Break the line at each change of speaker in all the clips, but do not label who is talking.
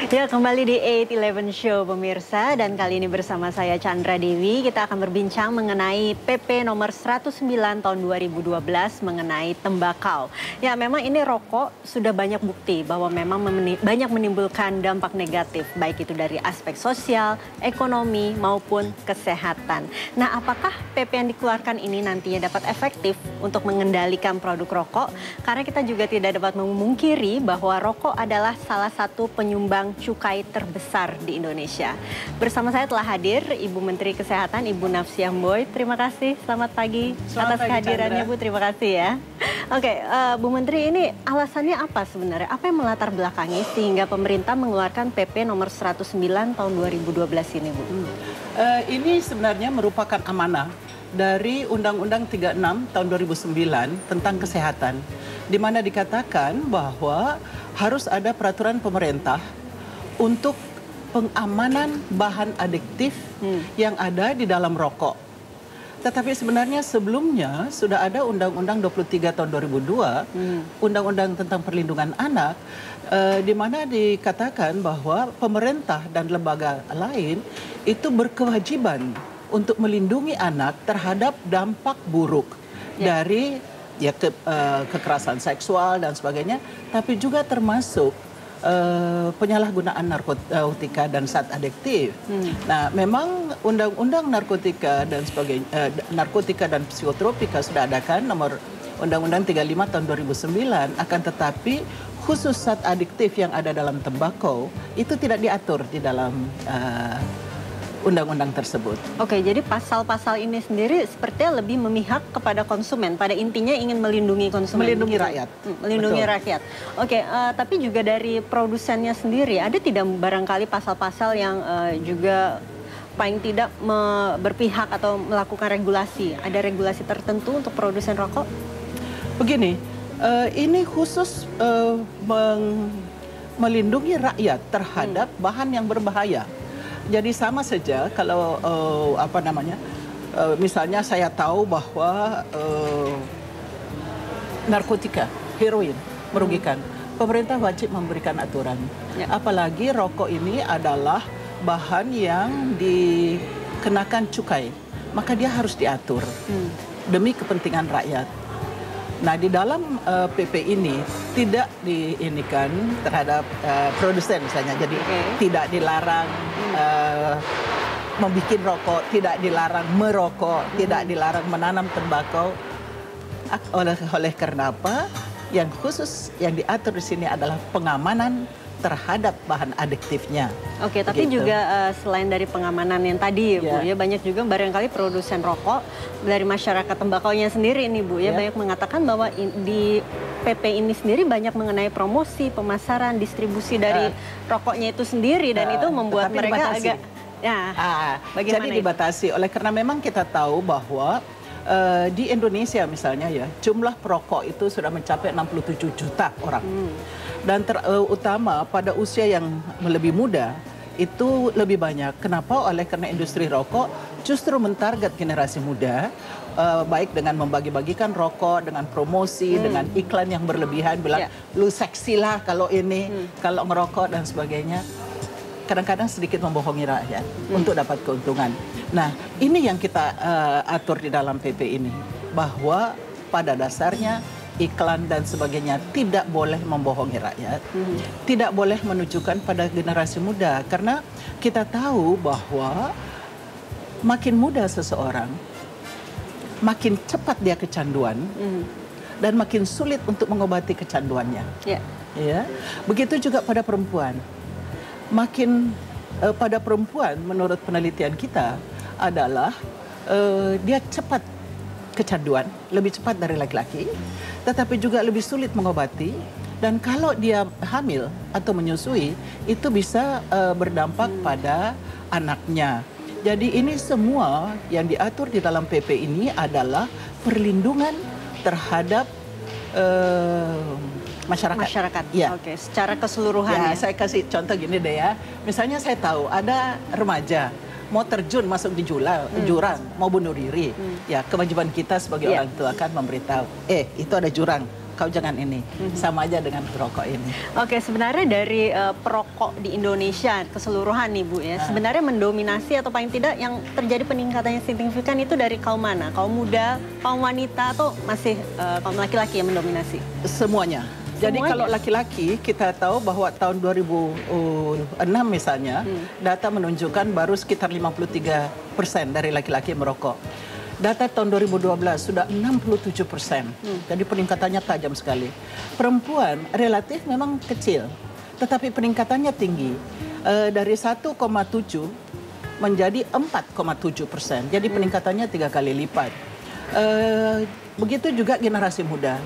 Ya, kembali di 8-11 Show pemirsa, dan kali ini bersama saya Chandra Dewi. Kita akan berbincang mengenai PP nomor 109 tahun 2012 mengenai tembakau. Ya, memang ini rokok sudah banyak bukti bahwa memang banyak menimbulkan dampak negatif, baik itu dari aspek sosial, ekonomi maupun kesehatan. Nah, apakah PP yang dikeluarkan ini nantinya dapat efektif untuk mengendalikan produk rokok? Karena kita juga tidak dapat memungkiri bahwa rokok adalah salah satu penyumbang cukai terbesar di Indonesia. Bersama saya telah hadir Ibu Menteri Kesehatan, Ibu Nafsiah Mboy. Terima kasih, selamat pagi atas kehadirannya, Bu. Terima kasih ya. Oke, Bu Menteri, ini alasannya apa sebenarnya? Apa yang melatar belakangi sehingga pemerintah mengeluarkan PP nomor 109 tahun 2012 ini, Bu?
Ini sebenarnya merupakan amanah dari Undang-Undang 36 tahun 2009 tentang kesehatan, di mana dikatakan bahwa harus ada peraturan pemerintah untuk pengamanan bahan adiktif yang ada di dalam rokok. Tetapi sebenarnya sebelumnya sudah ada Undang-Undang 23 tahun 2002, Undang-Undang tentang Perlindungan Anak, di mana dikatakan bahwa pemerintah dan lembaga lain itu berkewajiban untuk melindungi anak terhadap dampak buruk dari kekerasan seksual dan sebagainya, tapi juga termasuk penyalahgunaan narkotika dan zat adiktif. Nah, memang undang-undang narkotika dan sebagainya, narkotika dan psikotropika sudah ada kan, nomor Undang-Undang 35 tahun 2009, akan tetapi khusus zat adiktif yang ada dalam tembakau itu tidak diatur di dalam undang-undang tersebut.
Oke, jadi pasal-pasal ini sendiri sepertinya lebih memihak kepada konsumen. Pada intinya ingin melindungi konsumen.
Melindungi rakyat.
Melindungi rakyat. Oke, tapi juga dari produsennya sendiri, ada tidak barangkali pasal-pasal yang juga paling tidak berpihak atau melakukan regulasi? Ada regulasi tertentu untuk produsen rokok?
Begini, ini khusus melindungi rakyat terhadap bahan yang berbahaya. Jadi sama saja kalau misalnya saya tahu bahwa narkotika, heroin merugikan, pemerintah wajib memberikan aturan. Apalagi rokok ini adalah bahan yang dikenakan cukai, maka dia harus diatur demi kepentingan rakyat. Nah, di dalam PP ini tidak diinikan terhadap produsen misalnya, jadi tidak dilarang membuat rokok, tidak dilarang merokok, tidak dilarang menanam tembakau. Oleh karena apa? Yang khusus yang diatur di sini adalah pengamanan terhadap bahan adiktifnya.
Oke, tapi juga selain dari pengamanan yang tadi, Bu, ya banyak juga barangkali produsen rokok dari masyarakat tembakaunya sendiri nih, Bu, ya banyak mengatakan bahwa di PP ini sendiri banyak mengenai promosi, pemasaran, distribusi dari rokoknya itu sendiri, dan itu membuat mereka agak bagaimana?
Jadi dibatasi oleh karena memang kita tahu bahwa di Indonesia misalnya ya, jumlah perokok itu sudah mencapai 67 juta orang. Dan terutama pada usia yang lebih muda itu lebih banyak. Kenapa? Oleh karena industri rokok justru mentarget generasi muda, baik dengan membagi-bagikan rokok, dengan promosi, dengan iklan yang berlebihan, bilang lu seksi lah kalau ini, kalau ngerokok dan sebagainya. Kadang-kadang sedikit membohongi rakyat untuk dapat keuntungan. Nah, ini yang kita atur di dalam PP ini, bahwa pada dasarnya iklan dan sebagainya tidak boleh membohongi rakyat, tidak boleh menunjukkan pada generasi muda, karena kita tahu bahwa makin muda seseorang, makin cepat dia kecanduan dan makin sulit untuk mengobati kecanduannya. Ya, begitu juga pada perempuan. Makin pada perempuan, menurut penelitian kita adalah dia cepat kecanduan, lebih cepat dari laki-laki, tetapi juga lebih sulit mengobati. Dan kalau dia hamil atau menyusui, itu bisa berdampak pada anaknya. Jadi ini semua yang diatur di dalam PP ini adalah perlindungan terhadap masyarakat.
Ya. Oke, secara keseluruhan.
Saya kasih contoh gini deh ya. Misalnya saya tahu ada remaja mau terjun masuk di jurang, mau bunuh diri. Ya, kewajiban kita sebagai orang tua kan memberitahu, itu ada jurang, kau jangan ini. Sama aja dengan rokok ini.
Oke, sebenarnya dari perokok di Indonesia keseluruhan nih Bu ya, sebenarnya mendominasi atau paling tidak yang terjadi peningkatannya signifikan itu dari kaum mana? Kaum muda, kaum wanita, atau masih kaum laki-laki yang mendominasi?
Semuanya. Jadi kalau laki-laki kita tahu bahwa tahun 2006 misalnya data menunjukkan baru sekitar 53% dari laki-laki yang merokok. Data tahun 2012 sudah 67%. Jadi peningkatannya tajam sekali. Perempuan relatif memang kecil, tetapi peningkatannya tinggi. Dari 1,7 menjadi 4,7%. Jadi peningkatannya 3 kali lipat. Begitu juga generasi muda.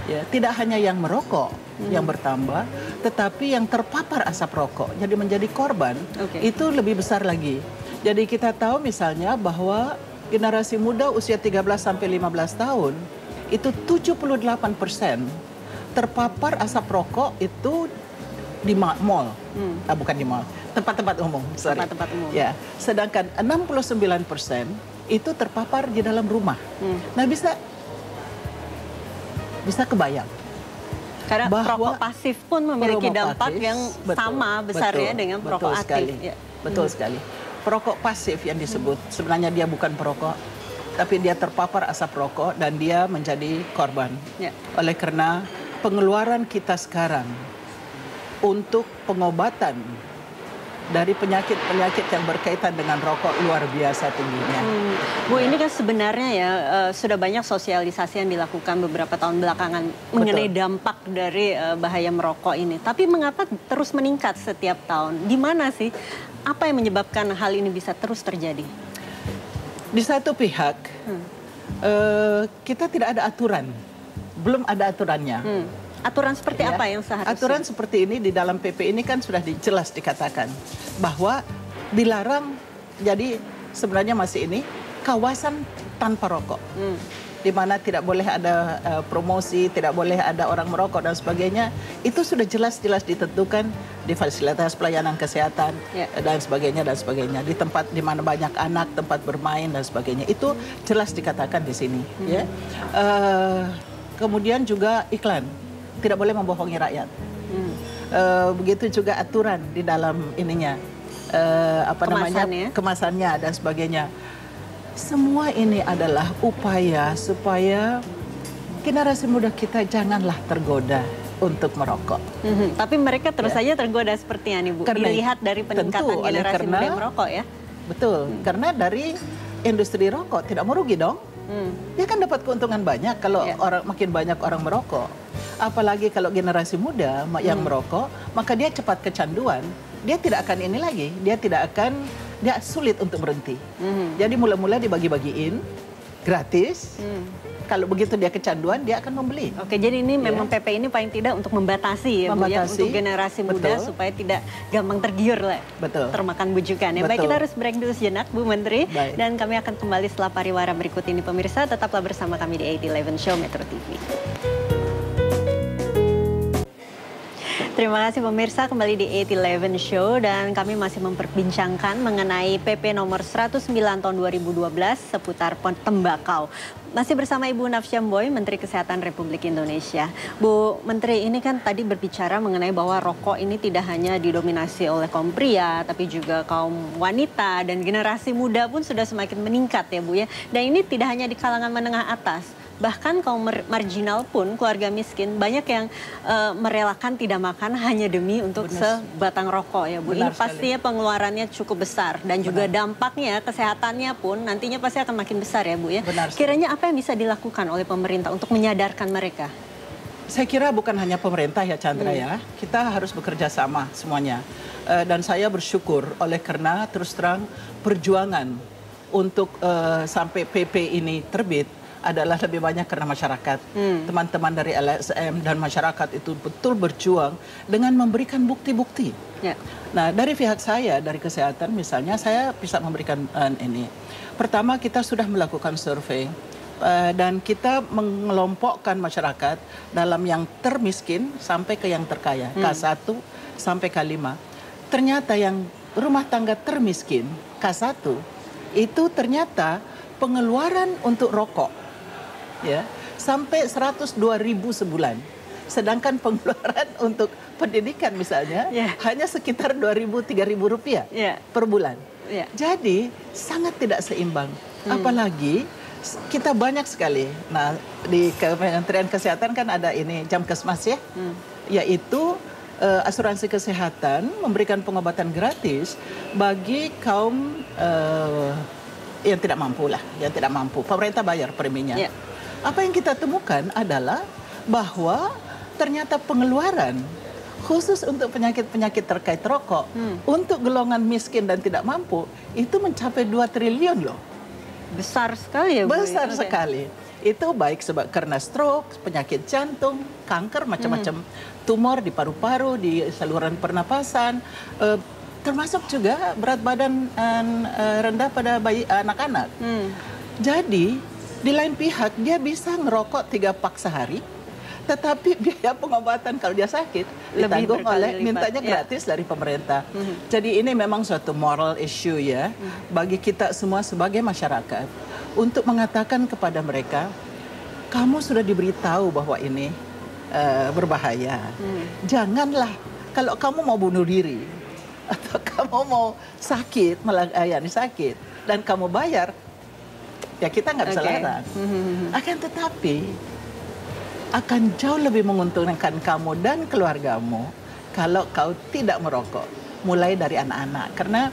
Ya, tidak hanya yang merokok yang bertambah, tetapi yang terpapar asap rokok, jadi menjadi korban, itu lebih besar lagi. Jadi kita tahu misalnya bahwa generasi muda usia 13 sampai 15 tahun, itu 78% terpapar asap rokok itu di mall, bukan di mall, tempat-tempat umum,
Tempat-tempat umum.
Ya, sedangkan 69% itu terpapar di dalam rumah. Nah, bisa kebayang.
Karena
bahwa
perokok pasif pun memiliki dampak yang sama besarnya dengan perokok aktif.
Betul sekali. Perokok pasif yang disebut, sebenarnya dia bukan perokok, tapi dia terpapar asap rokok dan dia menjadi korban. Oleh karena pengeluaran kita sekarang untuk pengobatan dari penyakit-penyakit yang berkaitan dengan rokok luar biasa tingginya.
Bu, ini kan sebenarnya ya sudah banyak sosialisasi yang dilakukan beberapa tahun belakangan mengenai dampak dari bahaya merokok ini. Tapi mengapa terus meningkat setiap tahun? Di mana sih? Apa yang menyebabkan hal ini bisa terus terjadi?
Di satu pihak, kita tidak ada aturan. Belum ada aturannya.
Aturan seperti apa yang seharusnya?
Aturan seperti ini di dalam PP ini kan sudah jelas dikatakan bahwa dilarang, jadi sebenarnya masih ini kawasan tanpa rokok. Di mana tidak boleh ada promosi, tidak boleh ada orang merokok dan sebagainya. Itu sudah jelas-jelas ditentukan di fasilitas pelayanan kesehatan dan sebagainya dan sebagainya. Di tempat di mana banyak anak, tempat bermain dan sebagainya. Itu jelas dikatakan di sini. Ya. Kemudian juga iklan. Tidak boleh membohongi rakyat. Begitu juga aturan di dalam ininya, kemasannya dan sebagainya. Semua ini adalah upaya supaya generasi muda kita janganlah tergoda untuk merokok.
Tapi mereka terus saja tergoda sepertinya nih Bu. Dilihat dari peningkatan generasi muda yang merokok ya.
Betul, karena dari industri rokok tidak merugi dong. Dia kan dapat keuntungan banyak kalau makin banyak orang merokok. Apalagi kalau generasi muda yang merokok, maka dia cepat kecanduan. Dia tidak akan ini lagi, dia sulit untuk berhenti. Jadi mula-mula dibagi-bagiin gratis. Kalau begitu dia kecanduan, dia akan membeli.
Oke, jadi ini memang PP ini paling tidak untuk membatasi ya Bu ya, untuk generasi muda supaya tidak gampang tergiur lah. Termakan bujukan ya. Baik, kita harus break dulu sejenak Bu Menteri. Dan kami akan kembali setelah pariwara berikut ini pemirsa. Tetaplah bersama kami di 811 Show Metro TV. Terima kasih pemirsa, kembali di 811 Show dan kami masih memperbincangkan mengenai PP nomor 109 tahun 2012 seputar tembakau. Masih bersama Ibu Nafsyamboy, Menteri Kesehatan Republik Indonesia. Bu Menteri, ini kan tadi berbicara mengenai bahwa rokok ini tidak hanya didominasi oleh kaum pria, tapi juga kaum wanita dan generasi muda pun sudah semakin meningkat ya Bu ya. Dan ini tidak hanya di kalangan menengah atas. Bahkan kaum marginal pun, keluarga miskin, banyak yang merelakan tidak makan hanya demi untuk sebatang rokok ya Bu. Ini pastinya pengeluarannya cukup besar dan juga dampaknya, kesehatannya pun nantinya pasti akan makin besar ya Bu ya. Kiranya apa yang bisa dilakukan oleh pemerintah untuk menyadarkan mereka?
Saya kira bukan hanya pemerintah ya Chandra ya, kita harus bekerja sama semuanya. Dan saya bersyukur oleh karena terus terang perjuangan untuk sampai PP ini terbit adalah lebih banyak karena masyarakat. Teman-teman dari LSM dan masyarakat itu betul berjuang dengan memberikan bukti-bukti. Nah, dari pihak saya, dari kesehatan misalnya, saya bisa memberikan ini. Pertama, kita sudah melakukan survei dan kita mengelompokkan masyarakat dalam yang termiskin sampai ke yang terkaya, K1 sampai K5. Ternyata yang rumah tangga termiskin, K1, itu ternyata pengeluaran untuk rokok ya sampai 102.000 sebulan. Sedangkan pengeluaran untuk pendidikan misalnya hanya sekitar 2.000-3.000 rupiah per bulan. Jadi sangat tidak seimbang. Apalagi kita banyak sekali. Nah, di Kementerian Kesehatan kan ada ini Jamkesmas ya, yaitu asuransi kesehatan memberikan pengobatan gratis bagi kaum yang tidak mampu lah, yang tidak mampu. Pemerintah bayar preminya. Apa yang kita temukan adalah bahwa ternyata pengeluaran khusus untuk penyakit-penyakit terkait rokok untuk golongan miskin dan tidak mampu itu mencapai 2 triliun loh.
Besar sekali ya Bu?
Besar sekali. Itu baik sebab karena stroke, penyakit jantung, kanker, macam-macam tumor di paru-paru, di saluran pernapasan, termasuk juga berat badan rendah pada bayi anak-anak. Jadi di lain pihak dia bisa ngerokok 3 pak sehari, tetapi biaya pengobatan kalau dia sakit ditanggung oleh mintanya gratis dari pemerintah. Jadi ini memang suatu moral issue ya bagi kita semua sebagai masyarakat untuk mengatakan kepada mereka, kamu sudah diberitahu bahwa ini berbahaya. Janganlah kalau kamu mau bunuh diri atau kamu mau sakit, melayani sakit dan kamu bayar, ya kita nggak bisa larang. Akan tetapi akan jauh lebih menguntungkan kamu dan keluargamu kalau kau tidak merokok, mulai dari anak-anak. Karena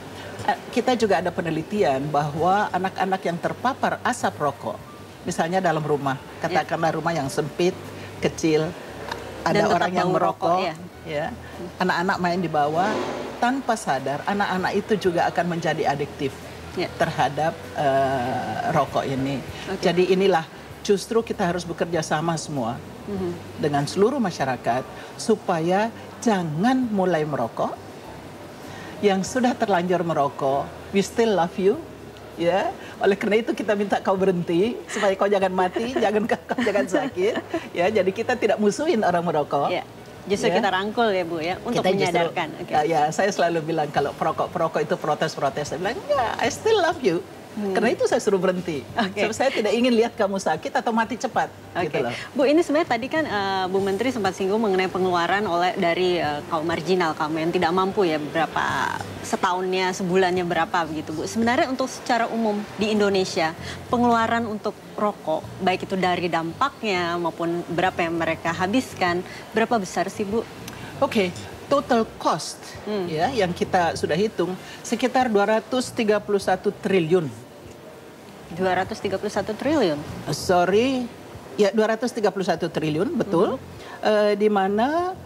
kita juga ada penelitian bahwa anak-anak yang terpapar asap rokok, misalnya dalam rumah, katakanlah rumah yang sempit, kecil, ada orang yang merokok, ya, anak-anak main di bawah, tanpa sadar anak-anak itu juga akan menjadi adiktif terhadap rokok ini. Jadi inilah justru kita harus bekerja sama semua dengan seluruh masyarakat supaya jangan mulai merokok. Yang sudah terlanjur merokok, we still love you, ya. Oleh karena itu kita minta kau berhenti supaya kau jangan mati, kau jangan sakit, ya. Jadi kita tidak musuhin orang merokok.
Justru kita rangkul ya Bu ya untuk kita menyadarkan.
Ya, saya selalu bilang kalau perokok itu protes-protes, saya bilang ya, I still love you. Karena itu saya suruh berhenti. Sebab saya tidak ingin lihat kamu sakit atau mati cepat. Gitu loh.
Bu, ini sebenarnya tadi kan Bu Menteri sempat singgung mengenai pengeluaran dari kaum marginal, kaum yang tidak mampu ya, berapa setahunnya, sebulannya berapa begitu Bu. Sebenarnya untuk secara umum di Indonesia, pengeluaran untuk rokok, baik itu dari dampaknya maupun berapa yang mereka habiskan, berapa besar sih Bu?
Total cost ya yang kita sudah hitung sekitar 231 triliun.
231 triliun?
Sorry, ya 231 triliun, betul. Di mana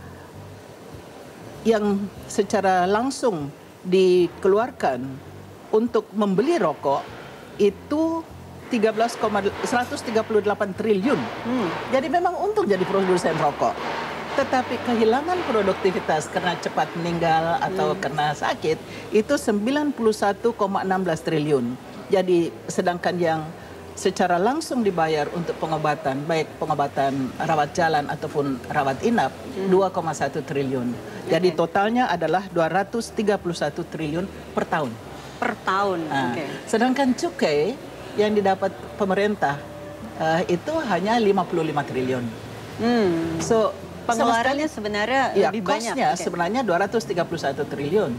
yang secara langsung dikeluarkan untuk membeli rokok itu 138 triliun. Jadi memang untung jadi produsen rokok. Tetapi kehilangan produktivitas karena cepat meninggal atau karena sakit itu 91,16 triliun. Jadi sedangkan yang secara langsung dibayar untuk pengobatan, baik pengobatan rawat jalan ataupun rawat inap, 2,1 triliun. Jadi totalnya adalah 231 triliun per tahun.
Per tahun.
Sedangkan cukai yang didapat pemerintah itu hanya 55 triliun.
So pengeluarannya sebenarnya lebih banyak.
Sebenarnya 231 triliun.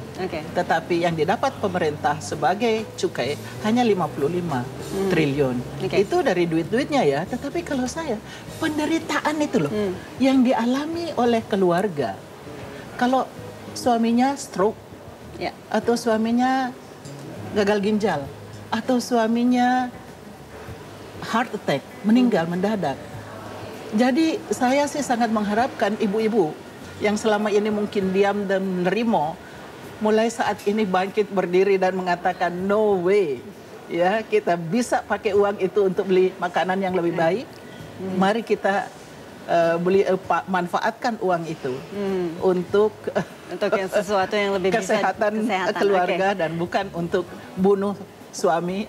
Tetapi yang didapat pemerintah sebagai cukai hanya 55 triliun. Itu dari duit-duitnya ya. Tetapi kalau saya, penderitaan itu loh yang dialami oleh keluarga. Kalau suaminya stroke, atau suaminya gagal ginjal, atau suaminya heart attack, meninggal mendadak. Jadi saya sih sangat mengharapkan ibu-ibu yang selama ini mungkin diam dan menerima, mulai saat ini bangkit berdiri dan mengatakan no way, ya kita bisa pakai uang itu untuk beli makanan yang lebih baik. Mari kita manfaatkan uang itu untuk
yang sesuatu yang lebih
kesehatan keluarga dan bukan untuk bunuh suami.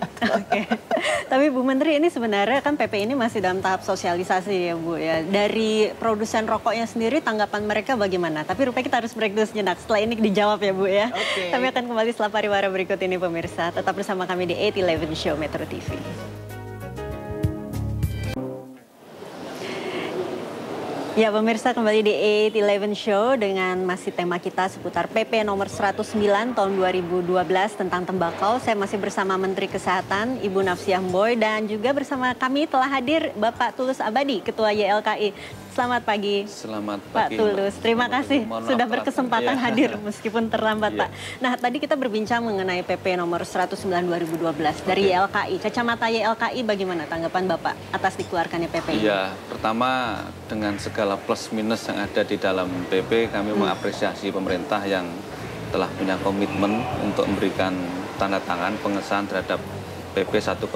Tapi Bu Menteri, ini sebenarnya kan PP ini masih dalam tahap sosialisasi ya Bu ya. Dari produsen rokoknya sendiri tanggapan mereka bagaimana? Tapi rupanya kita harus break dulu sejenak. Setelah ini dijawab ya Bu ya. Kami akan kembali setelah pariwara berikut ini pemirsa. Tetap bersama kami di 8-11 Show Metro TV. Ya, pemirsa, kembali di 8-11 Show dengan masih tema kita seputar PP nomor 109 tahun 2012 tentang tembakau. Saya masih bersama Menteri Kesehatan Ibu Nafsiah Mboy dan juga bersama kami telah hadir Bapak Tulus Abadi, Ketua YLKI. Selamat pagi.
Selamat
Pak
pagi,
Tulus. Terima kasih sudah berkesempatan
ya.
hadir meskipun terlambat,
Ya.
Pak. Nah, tadi kita berbincang mengenai PP nomor 109 2012 dari YLKI. Kacamata YLKI bagaimana tanggapan Bapak atas dikeluarkannya PP ini?
Ya, pertama dengan segala plus minus yang ada di dalam PP, kami mengapresiasi pemerintah yang telah punya komitmen untuk memberikan tanda tangan pengesahan terhadap PP 109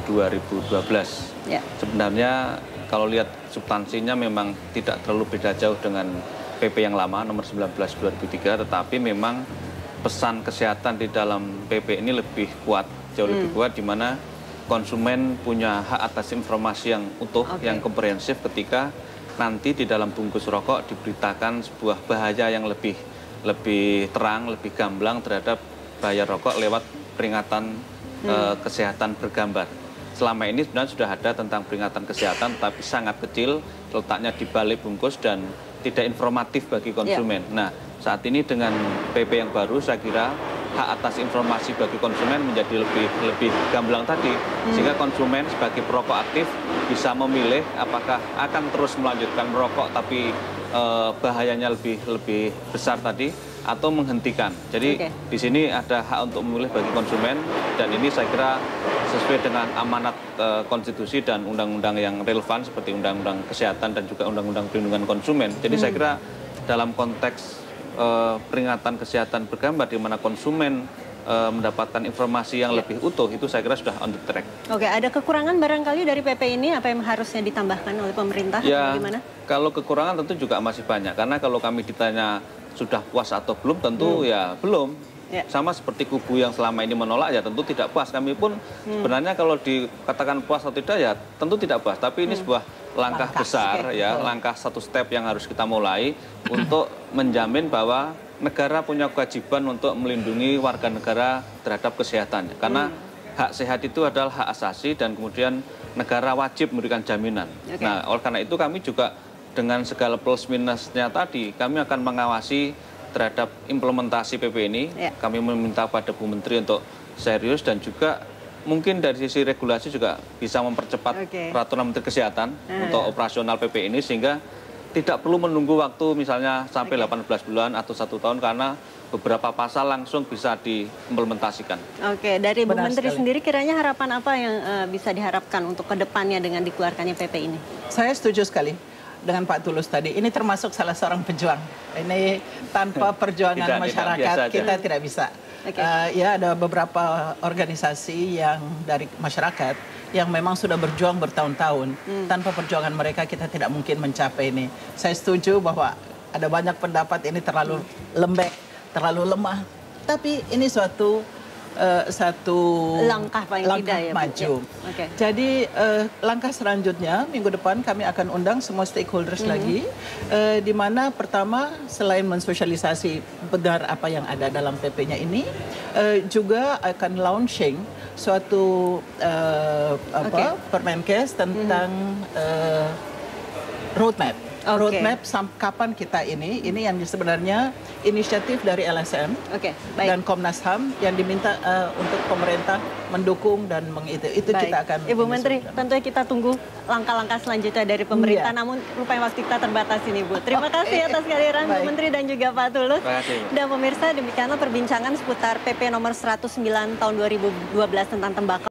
2012.
Ya.
Sebenarnya kalau lihat substansinya memang tidak terlalu beda jauh dengan PP yang lama nomor 19 2003, tetapi memang pesan kesehatan di dalam PP ini lebih kuat, jauh lebih kuat, di mana konsumen punya hak atas informasi yang utuh, yang komprehensif ketika nanti di dalam bungkus rokok diberitakan sebuah bahaya yang lebih terang, lebih gamblang terhadap bahaya rokok lewat peringatan kesehatan bergambar. Selama ini sebenarnya sudah ada tentang peringatan kesehatan, tapi sangat kecil, letaknya di balik bungkus dan tidak informatif bagi konsumen. Nah, saat ini dengan PP yang baru, saya kira hak atas informasi bagi konsumen menjadi lebih gamblang tadi, sehingga konsumen sebagai perokok aktif bisa memilih apakah akan terus melanjutkan merokok tapi bahayanya lebih besar tadi, atau menghentikan. Jadi di sini ada hak untuk memilih bagi konsumen, dan ini saya kira sesuai dengan amanat konstitusi dan undang-undang yang relevan seperti undang-undang kesehatan dan juga undang-undang perlindungan konsumen. Jadi saya kira dalam konteks peringatan kesehatan bergambar di mana konsumen mendapatkan informasi yang lebih utuh, itu saya kira sudah on the track.
Oke, ada kekurangan barangkali dari PP ini, apa yang harusnya ditambahkan oleh pemerintah?
Ya,
bagaimana?
Kalau kekurangan tentu juga masih banyak, karena kalau kami ditanya sudah puas atau belum, tentu ya belum. Ya. Sama seperti kubu yang selama ini menolak, ya tentu tidak puas. Kami pun sebenarnya kalau dikatakan puas atau tidak, ya tentu tidak puas. Tapi ini sebuah langkah besar, ya, langkah satu step yang harus kita mulai untuk menjamin bahwa negara punya kewajiban untuk melindungi warga negara terhadap kesehatannya. Karena hak sehat itu adalah hak asasi dan kemudian negara wajib memberikan jaminan. Nah, oleh karena itu kami juga dengan segala plus minusnya tadi, kami akan mengawasi terhadap implementasi PP ini. Kami meminta pada Bu Menteri untuk serius dan juga mungkin dari sisi regulasi juga bisa mempercepat peraturan Menteri Kesehatan untuk operasional PP ini, sehingga tidak perlu menunggu waktu misalnya sampai 18 bulan atau 1 tahun, karena beberapa pasal langsung bisa diimplementasikan. Oke,
dari Bu Menteri sendiri kiranya harapan apa yang bisa diharapkan untuk kedepannya dengan dikeluarkannya PP ini?
Saya setuju sekali dengan Pak Tulus tadi. Ini termasuk salah seorang pejuang. Ini tanpa perjuangan masyarakat kita tidak bisa. Ya, ada beberapa organisasi yang dari masyarakat yang memang sudah berjuang bertahun-tahun. Tanpa perjuangan mereka kita tidak mungkin mencapai ini. Saya setuju bahwa ada banyak pendapat ini terlalu lembek, terlalu lemah. Tapi ini satu
langkah
maju. Jadi langkah selanjutnya minggu depan kami akan undang semua stakeholders lagi, di mana pertama selain mensosialisasi benar apa yang ada dalam PP-nya ini, juga akan launching suatu Permenkes tentang roadmap. Roadmap kapan kita ini yang sebenarnya inisiatif dari LSM dan Komnas HAM yang diminta untuk pemerintah mendukung dan itu kita akan.
Ibu Menteri, tentunya kita tunggu langkah-langkah selanjutnya dari pemerintah. Namun rupanya waktu kita terbatas ini, Bu. Terima kasih atas kehadiran Bu Menteri dan juga Pak Tulus. Dan pemirsa, demikianlah perbincangan seputar PP nomor 109 tahun 2012 tentang tembakau.